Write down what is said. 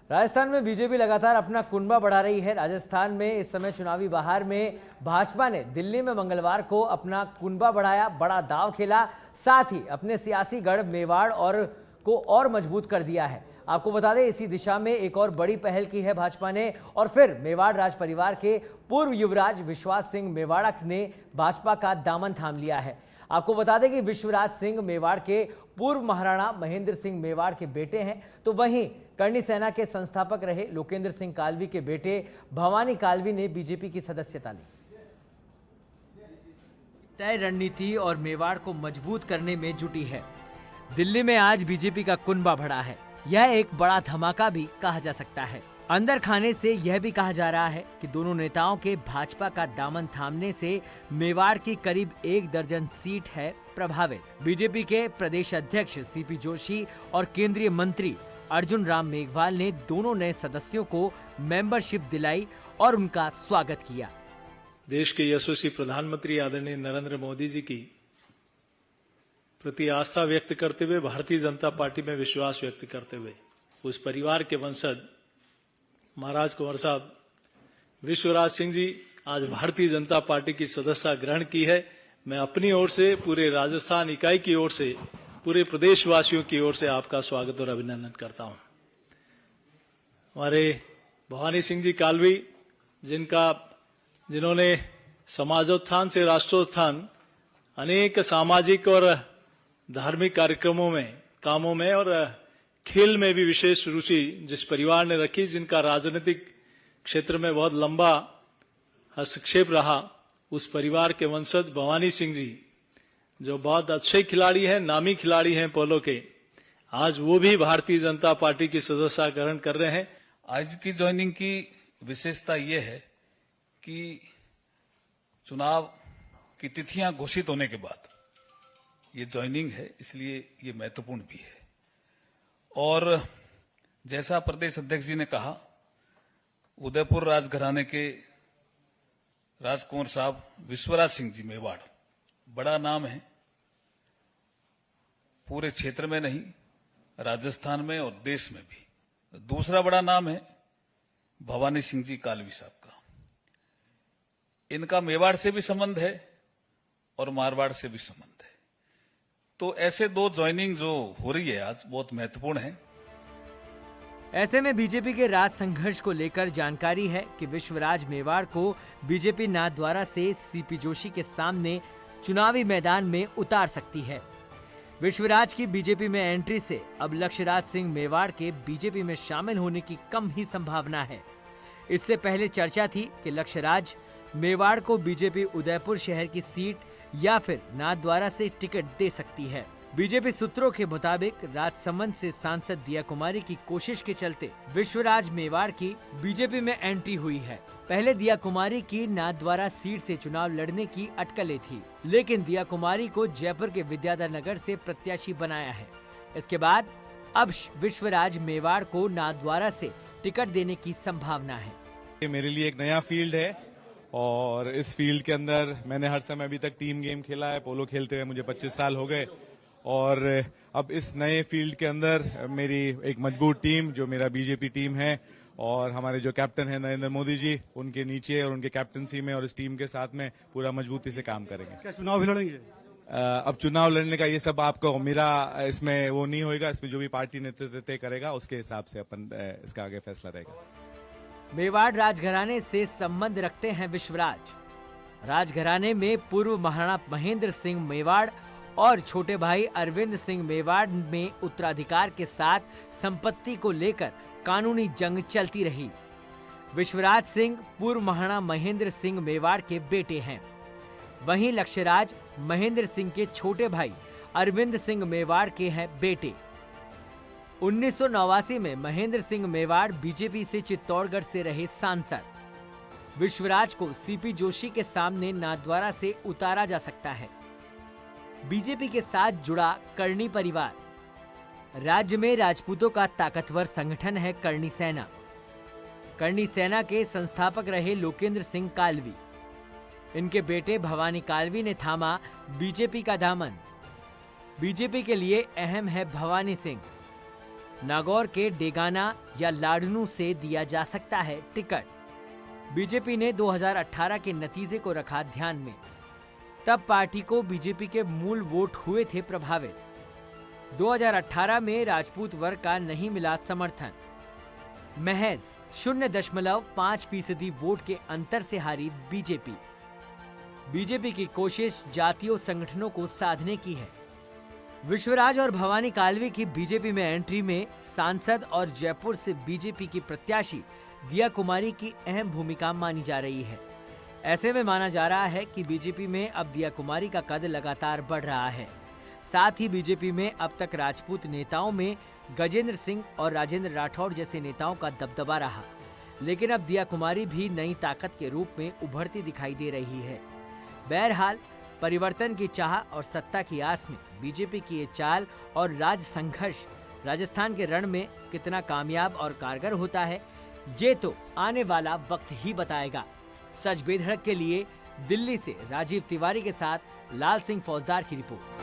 राजस्थान में बीजेपी लगातार अपना कुनबा बढ़ा रही है। राजस्थान में इस समय चुनावी बहार में भाजपा ने दिल्ली में मंगलवार को अपना कुनबा बढ़ाया, बड़ा दांव खेला, साथ ही अपने सियासी गढ़ मेवाड़ को मजबूत कर दिया है। आपको बता दें, इसी दिशा में एक और बड़ी पहल की है भाजपा ने और फिर मेवाड़ राज परिवार के पूर्व युवराज विश्वास सिंह मेवाड़ा ने भाजपा का दामन थाम लिया है। आपको बता दें कि विश्वराज सिंह मेवाड़ के पूर्व महाराणा महेंद्र सिंह मेवाड़ के बेटे हैं, तो वहीं करणी सेना के संस्थापक रहे लोकेंद्र सिंह कालवी के बेटे भवानी कालवी ने बीजेपी की सदस्यता ली। तय रणनीति और मेवाड़ को मजबूत करने में जुटी है। दिल्ली में आज बीजेपी का कुनबा बढ़ा है। यह एक बड़ा धमाका भी कहा जा सकता है। अंदर खाने से यह भी कहा जा रहा है कि दोनों नेताओं के भाजपा का दामन थामने से मेवाड़ की करीब 1 दर्जन सीट है प्रभावित। बीजेपी के प्रदेश अध्यक्ष सीपी जोशी और केंद्रीय मंत्री अर्जुन राम मेघवाल ने दोनों नए सदस्यों को मेंबरशिप दिलाई और उनका स्वागत किया। देश के यशस्वी प्रधानमंत्री आदरणीय नरेंद्र मोदी जी की प्रति आस्था व्यक्त करते हुए, भारतीय जनता पार्टी में विश्वास व्यक्त करते हुए, उस परिवार के वंशज महाराज कुंवर साहब विश्वराज सिंह जी आज भारतीय जनता पार्टी की सदस्यता ग्रहण की है। मैं अपनी ओर से, पूरे राजस्थान इकाई की ओर से, पूरे प्रदेशवासियों की ओर से आपका स्वागत और अभिनंदन करता हूं। हमारे भवानी सिंह जी कालवी, जिन्होंने समाजोत्थान से राष्ट्रोत्थान, अनेक सामाजिक और धार्मिक कार्यक्रमों में, कामों में और खेल में भी विशेष रुचि जिस परिवार ने रखी, जिनका राजनीतिक क्षेत्र में बहुत लंबा हस्तक्षेप रहा, उस परिवार के वंशज भवानी सिंह जी, जो बहुत अच्छे खिलाड़ी हैं, नामी खिलाड़ी हैं पोलो के, आज वो भी भारतीय जनता पार्टी की सदस्यता ग्रहण कर रहे हैं। आज की ज्वाइनिंग की विशेषता ये है कि चुनाव की तिथियां घोषित होने के बाद ये ज्वाइनिंग है, इसलिए ये महत्वपूर्ण भी है। और जैसा प्रदेश अध्यक्ष जी ने कहा, उदयपुर राजघराने के राजकुंवर साहब विश्वराज सिंह जी मेवाड़ बड़ा नाम है, पूरे क्षेत्र में नहीं, राजस्थान में और देश में भी। दूसरा बड़ा नाम है भवानी सिंह जी कालवी साहब का। इनका मेवाड़ से भी संबंध है और मारवाड़ से भी संबंध है। तो ऐसे 2 ज्वाइनिंग जो हो रही है आज, बहुत महत्वपूर्ण है। ऐसे में बीजेपी के राज संघर्ष को लेकर जानकारी है कि विश्वराज मेवाड़ को बीजेपी नाथद्वारा से सीपी जोशी के सामने चुनावी मैदान में उतार सकती है। विश्वराज की बीजेपी में एंट्री से अब लक्ष्यराज सिंह मेवाड़ के बीजेपी में शामिल होने की कम ही संभावना है। इससे पहले चर्चा थी कि लक्ष्यराज मेवाड़ को बीजेपी उदयपुर शहर की सीट या फिर नाथद्वारा से टिकट दे सकती है। बीजेपी सूत्रों के मुताबिक राजसमंद से सांसद दिया कुमारी की कोशिश के चलते विश्वराज मेवाड़ की बीजेपी में एंट्री हुई है। पहले दिया कुमारी की नाथद्वारा सीट से चुनाव लड़ने की अटकलें थी, लेकिन दिया कुमारी को जयपुर के विद्याधर नगर से प्रत्याशी बनाया है। इसके बाद अब विश्वराज मेवाड़ को नाथद्वारा से टिकट देने की संभावना है। ये मेरे लिए एक नया फील्ड है और इस फील्ड के अंदर मैंने हर समय अभी तक टीम गेम खेला है। पोलो खेलते हुए मुझे 25 साल हो गए और अब इस नए फील्ड के अंदर मेरी एक मजबूत टीम, जो मेरा बीजेपी टीम है, और हमारे जो कैप्टन है नरेंद्र मोदी जी, उनके नीचे और उनके कैप्टनसी में और इस टीम के साथ में पूरा मजबूती से काम करेंगे। क्या चुनाव भी लड़ेंगे? अब चुनाव लड़ने का ये सब आपको, मेरा इसमें वो नहीं होगा। इसमें जो भी पार्टी नेतृत्व तय करेगा उसके हिसाब से अपन इसका आगे फैसला रहेगा। मेवाड़ राजघराने से संबंध रखते हैं विश्वराज। राजघराने में पूर्व महाराणा महेंद्र सिंह मेवाड़ और छोटे भाई अरविंद सिंह मेवाड़ में उत्तराधिकार के साथ संपत्ति को लेकर कानूनी जंग चलती रही। विश्वराज सिंह पूर्व महाराणा महेंद्र सिंह मेवाड़ के बेटे हैं। वहीं लक्ष्यराज महेंद्र सिंह के छोटे भाई अरविंद सिंह मेवाड़ के हैं बेटे। 1989 में महेंद्र सिंह मेवाड़ बीजेपी से चित्तौड़गढ़ से रहे सांसद। विश्वराज को सीपी जोशी के सामने नाथद्वारा से उतारा जा सकता है। बीजेपी के साथ जुड़ा करणी परिवार। राज्य में राजपूतों का ताकतवर संगठन है करणी सेना। करणी सेना के संस्थापक रहे लोकेंद्र सिंह कालवी। इनके बेटे भवानी कालवी ने थामा बीजेपी का दामन। बीजेपी के लिए अहम है भवानी सिंह। नागौर के डेगाना या लाडनू से दिया जा सकता है टिकट। बीजेपी ने 2018 के नतीजे को रखा ध्यान में। तब पार्टी को बीजेपी के मूल वोट हुए थे प्रभावित। 2018 में राजपूत वर्ग का नहीं मिला समर्थन। महज 0.5% वोट के अंतर से हारी बीजेपी। बीजेपी की कोशिश जातीय संगठनों को साधने की है। विश्वराज और भवानी कालवे की बीजेपी में एंट्री में सांसद और जयपुर से बीजेपी की प्रत्याशी दिया कुमारी की अहम भूमिका मानी जा रही है। ऐसे में माना जा रहा है कि बीजेपी में अब दिया कुमारी का कद लगातार बढ़ रहा है। साथ ही बीजेपी में अब तक राजपूत नेताओं में गजेंद्र सिंह और राजेंद्र राठौड़ जैसे नेताओं का दबदबा रहा, लेकिन अब दिया कुमारी भी नई ताकत के रूप में उभरती दिखाई दे रही है। बहरहाल परिवर्तन की चाह और सत्ता की आस में बीजेपी की ये चाल और राज संघर्ष राजस्थान के रण में कितना कामयाब और कारगर होता है, ये तो आने वाला वक्त ही बताएगा। सच बेधड़क के लिए दिल्ली से राजीव तिवारी के साथ लाल सिंह फौजदार की रिपोर्ट।